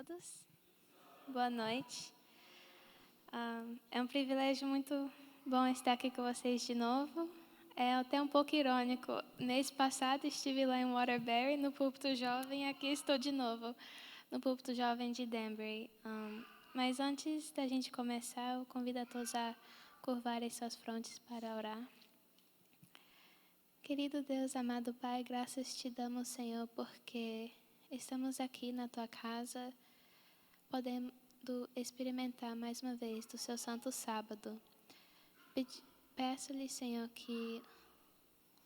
todos. Boa noite. É um privilégio muito bom estar aqui com vocês de novo. É até um pouco irônico. Mês passado estive lá em Waterbury, no púlpito jovem, e aqui estou de novo, no púlpito jovem de Danbury. Mas antes da gente começar, eu convido a todos a curvarem suas frontes para orar. Querido Deus, amado Pai, graças te damos, Senhor, porque estamos aqui na Tua casa, podendo experimentar mais uma vez do Seu Santo Sábado. Peço-lhe, Senhor, que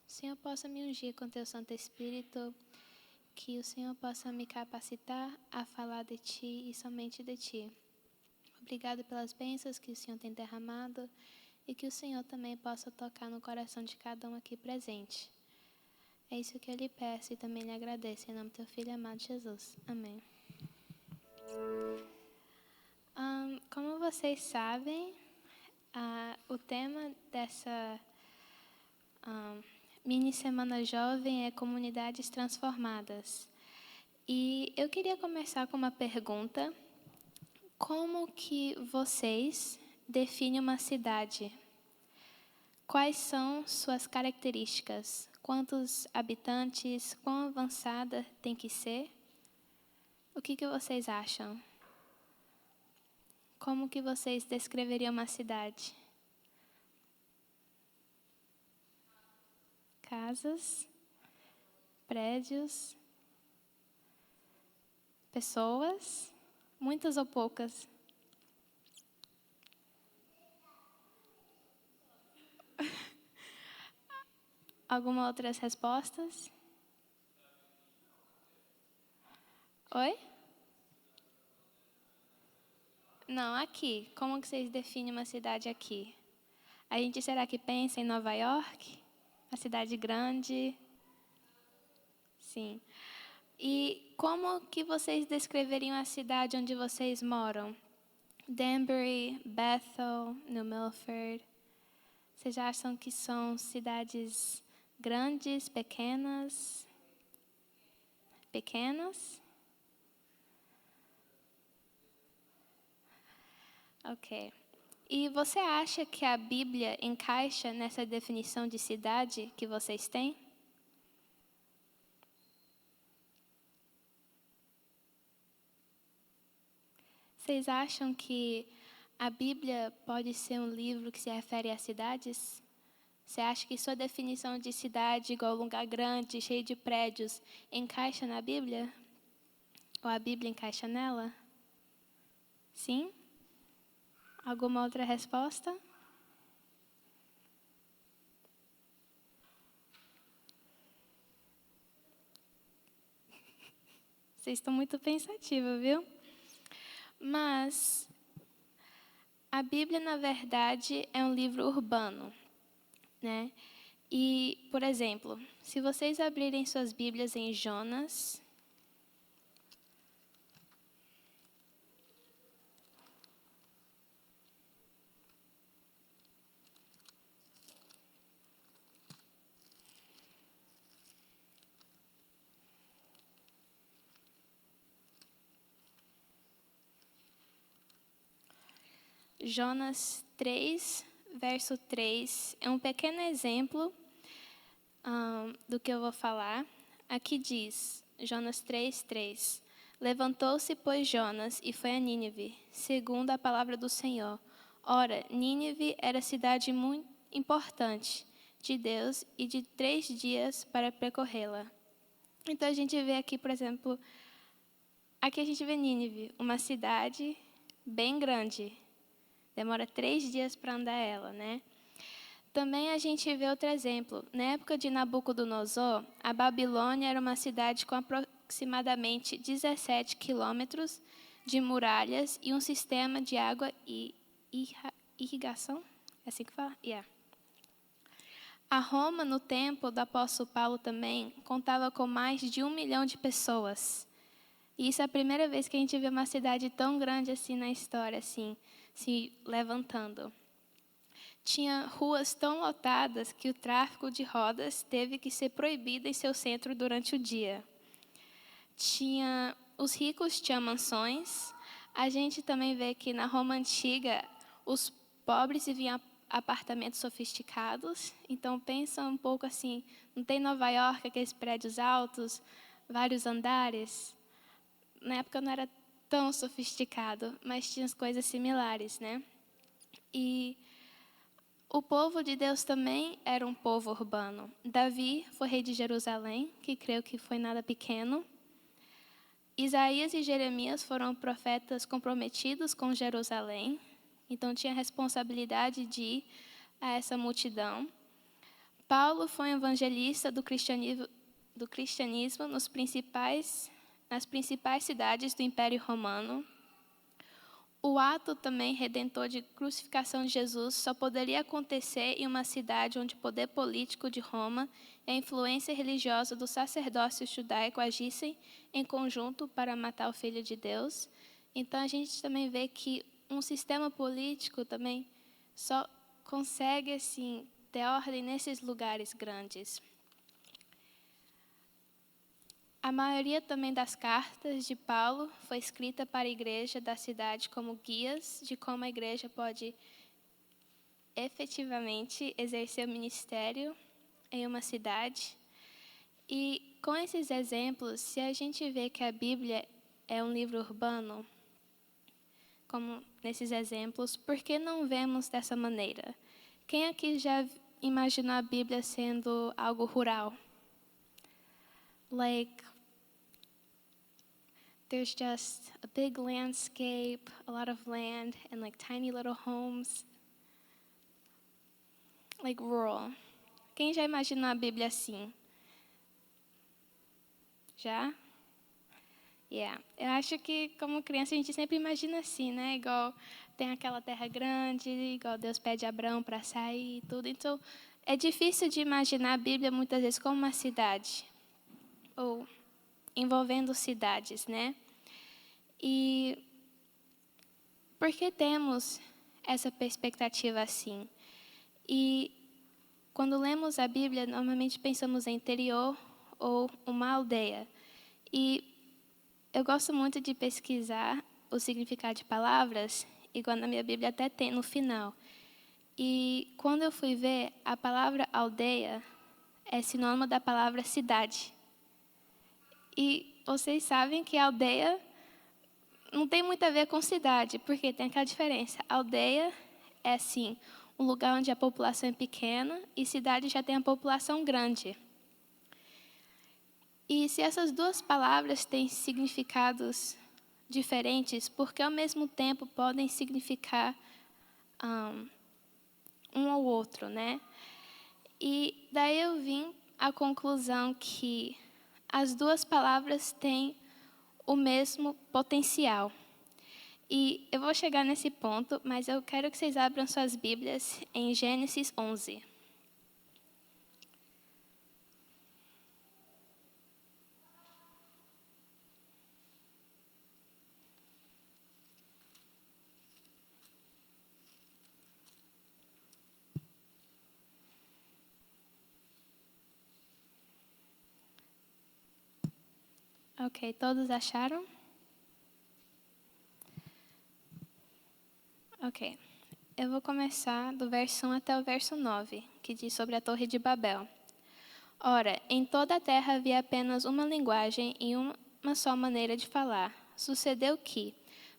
o Senhor possa me ungir com Teu Santo Espírito, que o Senhor possa me capacitar a falar de Ti e somente de Ti. Obrigado pelas bênçãos que o Senhor tem derramado e que o Senhor também possa tocar no coração de cada um aqui presente. É isso que eu lhe peço e também lhe agradeço, em nome do Teu Filho amado Jesus. Amém. Como vocês sabem, o tema dessa mini Semana Jovem é Comunidades Transformadas. E eu queria começar com uma pergunta. Como que vocês definem uma cidade? Quais são suas características? Quantos habitantes? Quão avançada tem que ser? O que vocês acham? Como que vocês descreveriam uma cidade? Casas, prédios, pessoas, muitas ou poucas? Alguma outras respostas? Oi? Não, aqui. Como que vocês definem uma cidade aqui? A gente será que pensa em Nova York? Uma cidade grande? Sim. E como que vocês descreveriam a cidade onde vocês moram? Danbury, Bethel, New Milford. Vocês acham que são cidades grandes, pequenas? Pequenas? Ok. E você acha que a Bíblia encaixa nessa definição de cidade que vocês têm? Vocês acham que a Bíblia pode ser um livro que se refere a cidades? Você acha que sua definição de cidade, igual lugar grande, cheio de prédios, encaixa na Bíblia? Ou a Bíblia encaixa nela? Sim? Alguma outra resposta? Vocês estão muito pensativos, viu? Mas a Bíblia, na verdade, é um livro urbano, né? E, por exemplo, se vocês abrirem suas Bíblias em Jonas, Jonas 3, verso 3, é um pequeno exemplo do que eu vou falar. Aqui diz, Jonas 3, 3. Levantou-se, pois, Jonas e foi a Nínive, segundo a palavra do Senhor. Ora, Nínive era cidade muito importante de Deus e de 3 dias para percorrê-la. Então a gente vê aqui, por exemplo, aqui a gente vê Nínive, uma cidade bem grande. Demora 3 dias para andar ela, né? Também a gente vê outro exemplo. Na época de Nabucodonosor, a Babilônia era uma cidade com aproximadamente 17 quilômetros de muralhas e um sistema de água e irrigação. É assim que fala? Yeah. A Roma, no tempo do apóstolo Paulo também, contava com mais de 1 milhão de pessoas. E isso é a primeira vez que a gente vê uma cidade tão grande assim na história, assim, se levantando. Tinha ruas tão lotadas que o tráfego de rodas teve que ser proibido em seu centro durante o dia. Tinha os ricos tinham mansões. A gente também vê que na Roma Antiga, os pobres viviam em apartamentos sofisticados. Então, pensa um pouco assim, não tem Nova York, aqueles prédios altos, vários andares? Na época não era tão sofisticado, mas tinha as coisas similares, né? E o povo de Deus também era um povo urbano. Davi foi rei de Jerusalém, que creio que foi nada pequeno. Isaías e Jeremias foram profetas comprometidos com Jerusalém, então tinha a responsabilidade de ir a essa multidão. Paulo foi um evangelista do cristianismo nas principais cidades do Império Romano. O ato também redentor de crucificação de Jesus só poderia acontecer em uma cidade onde o poder político de Roma e a influência religiosa do sacerdócio judaico agissem em conjunto para matar o Filho de Deus. Então, a gente também vê que um sistema político também só consegue assim, ter ordem nesses lugares grandes. A maioria também das cartas de Paulo foi escrita para a igreja da cidade como guias de como a igreja pode efetivamente exercer o ministério em uma cidade. E com esses exemplos, se a gente vê que a Bíblia é um livro urbano, como nesses exemplos, por que não vemos dessa maneira? Quem aqui já imaginou a Bíblia sendo algo rural? Like, there's just a big landscape, a lot of land, and like tiny little homes. Like rural. Quem já imaginou a Bíblia assim? Já? Yeah. Eu acho que como criança a gente sempre imagina assim, né? Igual tem aquela terra grande, igual Deus pede a Abraão para sair e tudo. Então, é difícil de imaginar a Bíblia muitas vezes como uma cidade. Ou envolvendo cidades, né? E por que temos essa perspectiva assim? E quando lemos a Bíblia, normalmente pensamos em interior ou uma aldeia. E eu gosto muito de pesquisar o significado de palavras, igual na minha Bíblia até tem no final. E quando eu fui ver, a palavra aldeia é sinônimo da palavra cidade. E vocês sabem que aldeia não tem muito a ver com cidade, porque tem aquela diferença. Aldeia é, assim, um lugar onde a população é pequena e cidade já tem a população grande. E se essas duas palavras têm significados diferentes, porque ao mesmo tempo podem significar um ao outro, né? E daí eu vim à conclusão que as duas palavras têm o mesmo potencial. E eu vou chegar nesse ponto, mas eu quero que vocês abram suas Bíblias em Gênesis 11. Ok, todos acharam? Ok. Eu vou começar do verso 1 até o verso 9, que diz sobre a Torre de Babel. Ora, em toda a terra havia apenas uma linguagem e uma só maneira de falar. Sucedeu que,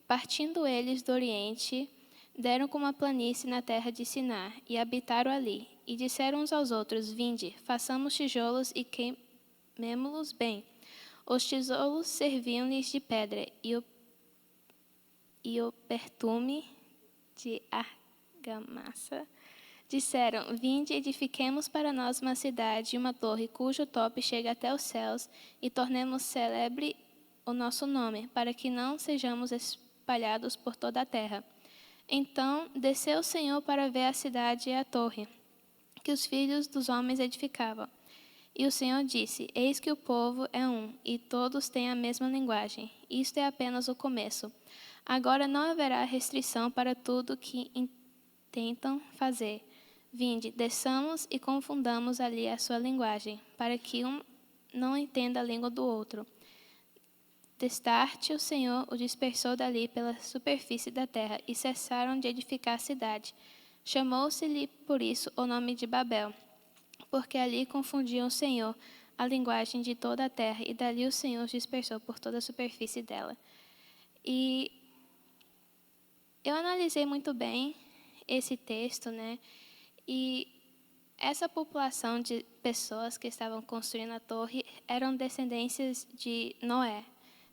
partindo eles do Oriente, deram com uma planície na terra de Sinar e habitaram ali. E disseram uns aos outros: Vinde, façamos tijolos e queimemo-los bem. Os tijolos serviam-lhes de pedra e o pertume de argamassa. Disseram: Vinde, edifiquemos para nós uma cidade e uma torre cujo tope chega até os céus e tornemos célebre o nosso nome, para que não sejamos espalhados por toda a terra. Então desceu o Senhor para ver a cidade e a torre que os filhos dos homens edificavam. E o Senhor disse: Eis que o povo é um, e todos têm a mesma linguagem. Isto é apenas o começo. Agora não haverá restrição para tudo que intentam fazer. Vinde, desçamos e confundamos ali a sua linguagem, para que um não entenda a língua do outro. Destarte o Senhor o dispersou dali pela superfície da terra, e cessaram de edificar a cidade. Chamou-se-lhe por isso o nome de Babel, porque ali confundiam o Senhor a linguagem de toda a terra, e dali o Senhor os dispersou por toda a superfície dela. E eu analisei muito bem esse texto, né? E essa população de pessoas que estavam construindo a torre eram descendências de Noé,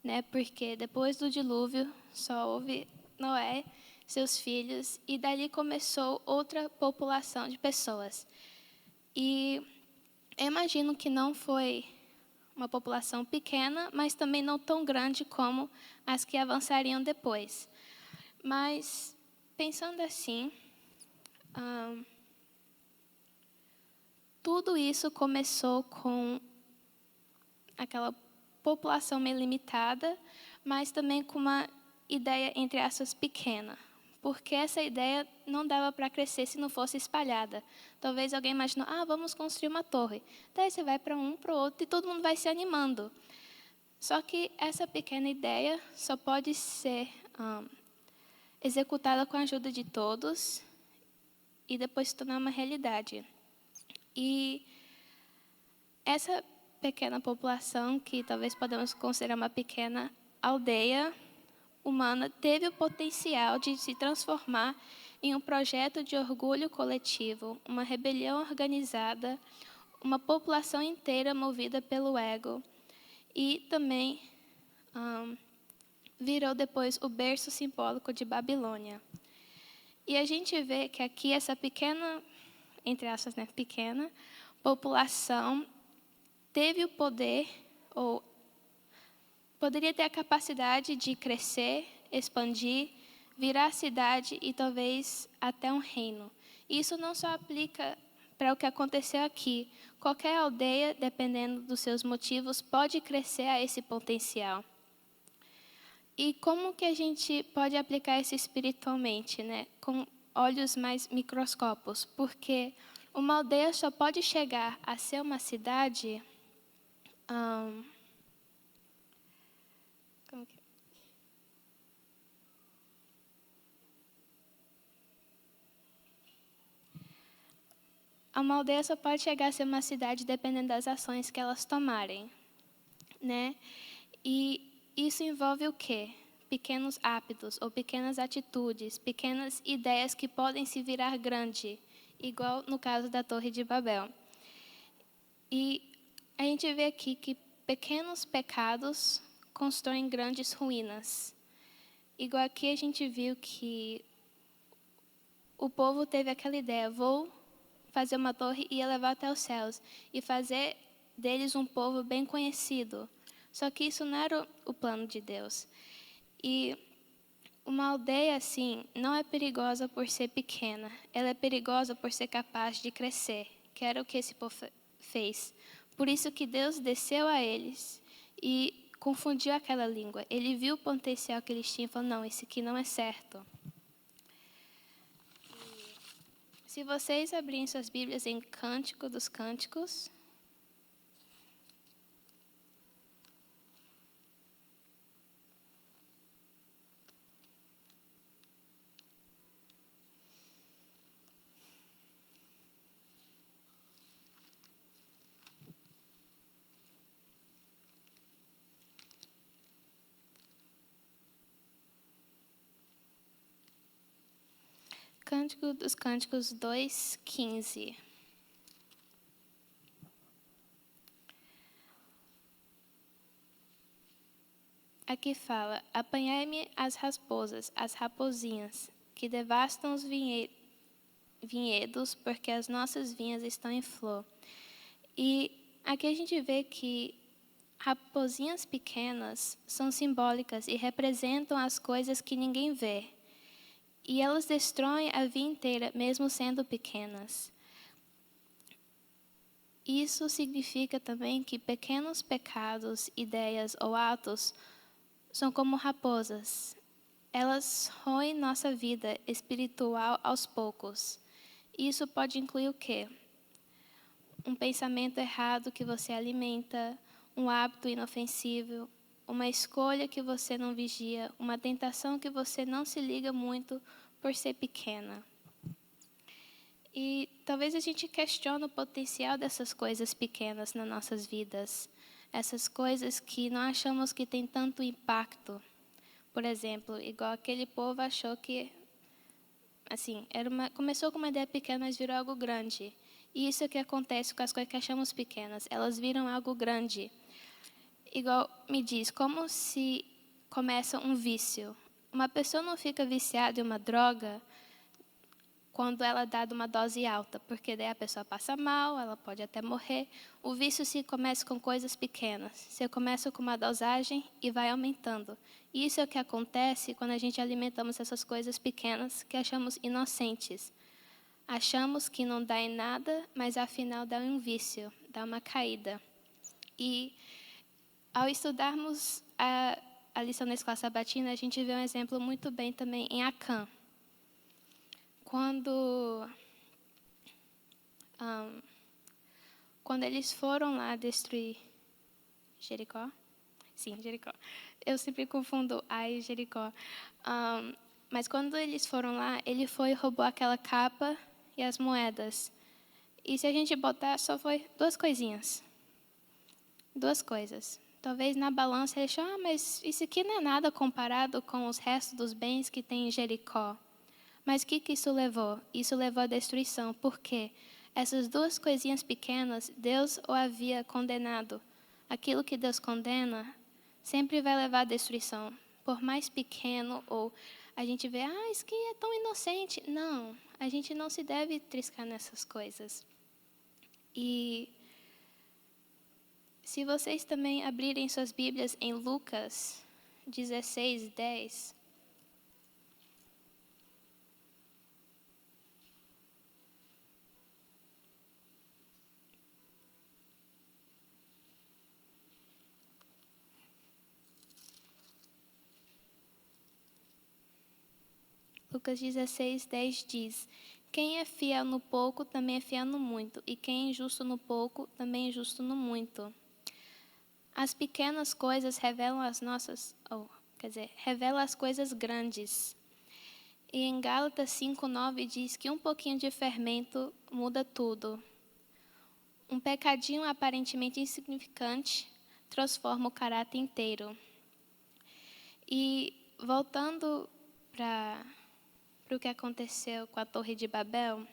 né? Porque depois do dilúvio só houve Noé, seus filhos, e dali começou outra população de pessoas. E eu imagino que não foi uma população pequena, mas também não tão grande como as que avançariam depois. Mas, pensando assim, tudo isso começou com aquela população meio limitada, mas também com uma ideia, entre aspas, pequena. Porque essa ideia não dava para crescer se não fosse espalhada. Talvez alguém imaginou, vamos construir uma torre. Daí você vai para um, para o outro, e todo mundo vai se animando. Só que essa pequena ideia só pode ser executada com a ajuda de todos e depois se tornar uma realidade. E essa pequena população, que talvez podemos considerar uma pequena aldeia humana, teve o potencial de se transformar em um projeto de orgulho coletivo, uma rebelião organizada, uma população inteira movida pelo ego, e também virou depois o berço simbólico de Babilônia. E a gente vê que aqui essa pequena, entre aspas, né, pequena população teve o poder, ou poderia ter a capacidade de crescer, expandir, virar cidade e talvez até um reino. Isso não só aplica para o que aconteceu aqui. Qualquer aldeia, dependendo dos seus motivos, pode crescer a esse potencial. E como que a gente pode aplicar isso espiritualmente, né? Com olhos mais microscópicos? Porque uma aldeia só pode chegar a ser uma cidade uma aldeia só pode chegar a ser uma cidade dependendo das ações que elas tomarem, né? E isso envolve o quê? Pequenos hábitos ou pequenas atitudes, pequenas ideias que podem se virar grande, igual no caso da Torre de Babel. E a gente vê aqui que pequenos pecados constroem grandes ruínas. Igual aqui a gente viu que o povo teve aquela ideia, vou fazer uma torre e elevar até os céus, e fazer deles um povo bem conhecido. Só que isso não era o plano de Deus. E uma aldeia assim não é perigosa por ser pequena, ela é perigosa por ser capaz de crescer, que era o que esse povo fez. Por isso que Deus desceu a eles e confundiu aquela língua. Ele viu o potencial que eles tinham e falou, não, esse aqui não é certo. Se vocês abrirem suas Bíblias em Cântico dos Cânticos, Cântico dos Cânticos 2:15. Aqui fala, apanhai-me as raposas, as raposinhas, que devastam os vinhedos, porque as nossas vinhas estão em flor. E aqui a gente vê que raposinhas pequenas são simbólicas e representam as coisas que ninguém vê. E elas destroem a vinha inteira, mesmo sendo pequenas. Isso significa também que pequenos pecados, ideias ou atos são como raposas. Elas roem nossa vida espiritual aos poucos. Isso pode incluir o quê? Um pensamento errado que você alimenta, um hábito inofensivo, uma escolha que você não vigia, uma tentação que você não se liga muito por ser pequena. E talvez a gente questione o potencial dessas coisas pequenas nas nossas vidas. Essas coisas que não achamos que tem tanto impacto. Por exemplo, igual aquele povo achou que, assim, começou com uma ideia pequena, mas virou algo grande. E isso é o que acontece com as coisas que achamos pequenas. Elas viram algo grande. Igual me diz, como se começa um vício. Uma pessoa não fica viciada em uma droga quando ela é dada uma dose alta, porque daí a pessoa passa mal, ela pode até morrer. O vício se começa com coisas pequenas. Você começa com uma dosagem e vai aumentando. E isso é o que acontece quando a gente alimentamos essas coisas pequenas que achamos inocentes. Achamos que não dá em nada, mas afinal dá um vício, dá uma caída. E ao estudarmos a lição da escola sabatina, a gente vê um exemplo muito bem também em Acã. Quando eles foram lá destruir Jericó, sim, Jericó. Eu sempre confundo Ai e Jericó. Mas quando eles foram lá, ele foi e roubou aquela capa e as moedas. E se a gente botar, só foi duas coisinhas. Duas coisas. Talvez na balança ele achou, mas isso aqui não é nada comparado com os restos dos bens que tem em Jericó. Mas o que isso levou? Isso levou à destruição. Por quê? Essas duas coisinhas pequenas, Deus o havia condenado. Aquilo que Deus condena sempre vai levar à destruição. Por mais pequeno, ou a gente vê, isso aqui é tão inocente. Não, a gente não se deve triscar nessas coisas. E se vocês também abrirem suas Bíblias em Lucas 16, 10... Lucas 16, 10 diz: quem é fiel no pouco, também é fiel no muito. E quem é injusto no pouco, também é justo no muito. As pequenas coisas revelam revelam as coisas grandes. E em Gálatas 5:9 diz que um pouquinho de fermento muda tudo. Um pecadinho aparentemente insignificante transforma o caráter inteiro. E voltando para o que aconteceu com a Torre de Babel,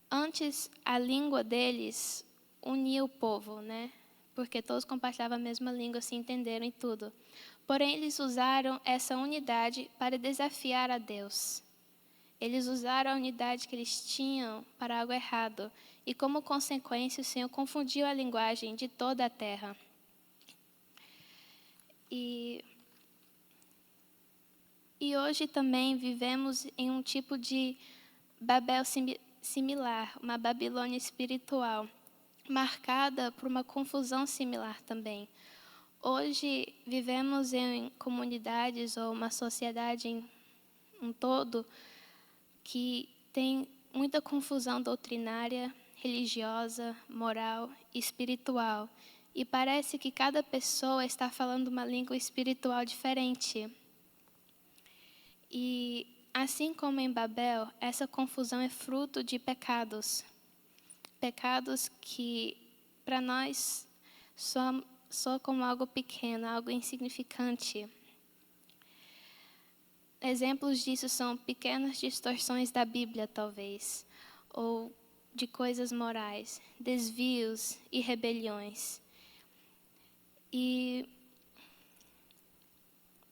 antes a língua deles unia o povo, né? Porque todos compartilhavam a mesma língua, se entenderam em tudo. Porém, eles usaram essa unidade para desafiar a Deus. Eles usaram a unidade que eles tinham para algo errado. E como consequência, o Senhor confundiu a linguagem de toda a terra. E hoje também vivemos em um tipo de Babel similar, uma Babilônia espiritual, marcada por uma confusão similar também. Hoje vivemos em comunidades ou uma sociedade em um todo que tem muita confusão doutrinária, religiosa, moral e espiritual. E parece que cada pessoa está falando uma língua espiritual diferente. E assim como em Babel, essa confusão é fruto de pecados. Pecados que para nós soam como algo pequeno, algo insignificante. Exemplos disso são pequenas distorções da Bíblia, talvez, ou de coisas morais, desvios e rebeliões. E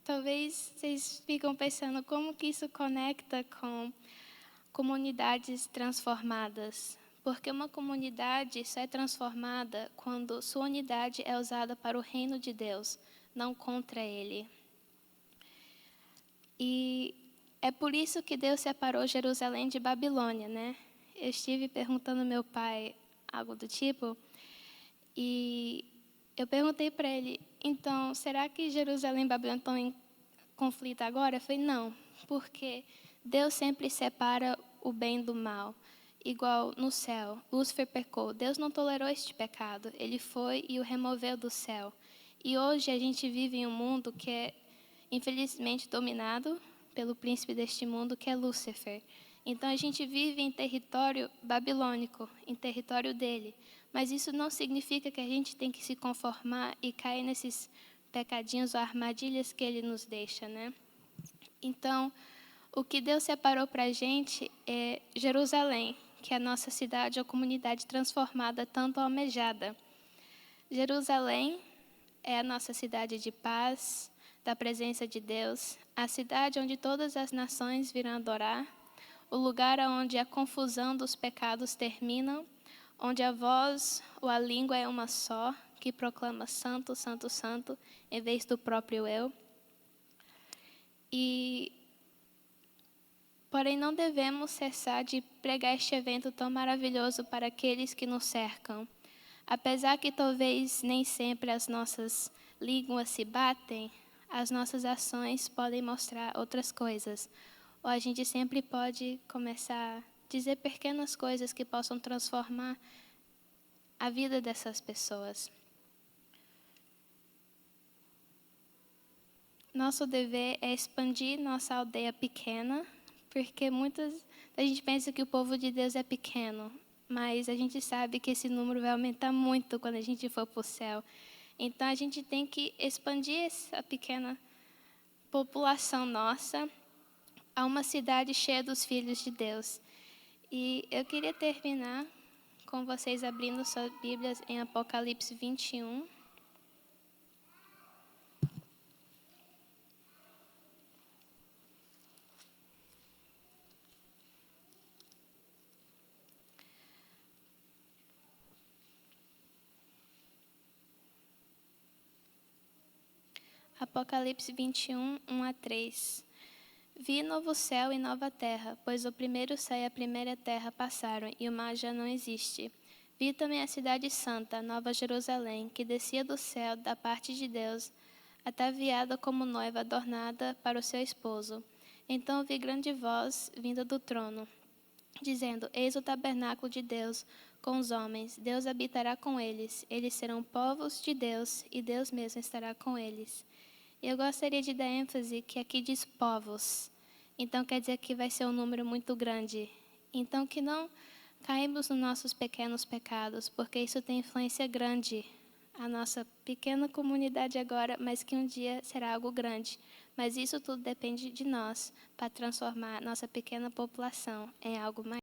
talvez vocês ficam pensando como que isso conecta com comunidades transformadas. Porque uma comunidade só é transformada quando sua unidade é usada para o reino de Deus, não contra ele. E é por isso que Deus separou Jerusalém de Babilônia, né? Eu estive perguntando ao meu pai algo do tipo, e eu perguntei para ele, então, será que Jerusalém e Babilônia estão em conflito agora? Eu falei, não, porque Deus sempre separa o bem do mal. Igual no céu, Lúcifer pecou. Deus não tolerou este pecado. Ele foi e o removeu do céu. E hoje a gente vive em um mundo que é, infelizmente, dominado pelo príncipe deste mundo, que é Lúcifer. Então a gente vive em território babilônico, em território dele. Mas isso não significa que a gente tem que se conformar e cair nesses pecadinhos ou armadilhas que ele nos deixa, né? Então, o que Deus separou para a gente é Jerusalém, que é a nossa cidade ou comunidade transformada, tanto almejada. Jerusalém é a nossa cidade de paz, da presença de Deus, a cidade onde todas as nações virão adorar, o lugar onde a confusão dos pecados terminam, onde a voz ou a língua é uma só, que proclama santo, santo, santo, em vez do próprio eu. Porém, não devemos cessar de pregar este evento tão maravilhoso para aqueles que nos cercam. Apesar que talvez nem sempre as nossas línguas se batem, as nossas ações podem mostrar outras coisas. Ou a gente sempre pode começar a dizer pequenas coisas que possam transformar a vida dessas pessoas. Nosso dever é expandir nossa aldeia pequena, porque a gente pensa que o povo de Deus é pequeno, mas a gente sabe que esse número vai aumentar muito quando a gente for para o céu. Então a gente tem que expandir essa pequena população nossa a uma cidade cheia dos filhos de Deus. E eu queria terminar com vocês abrindo suas Bíblias em Apocalipse 21. Apocalipse 21, 1 a 3. Vi novo céu e nova terra, pois o primeiro céu e a primeira terra passaram, e o mar já não existe. Vi também a cidade santa, Nova Jerusalém, que descia do céu da parte de Deus, ataviada como noiva adornada para o seu esposo. Então ouvi grande voz vinda do trono, dizendo: Eis o tabernáculo de Deus com os homens. Deus habitará com eles. Eles serão povos de Deus, e Deus mesmo estará com eles. Eu gostaria de dar ênfase que aqui diz povos. Então quer dizer que vai ser um número muito grande. Então que não caímos nos nossos pequenos pecados, porque isso tem influência grande. A nossa pequena comunidade agora, mas que um dia será algo grande. Mas isso tudo depende de nós para transformar nossa pequena população em algo maior.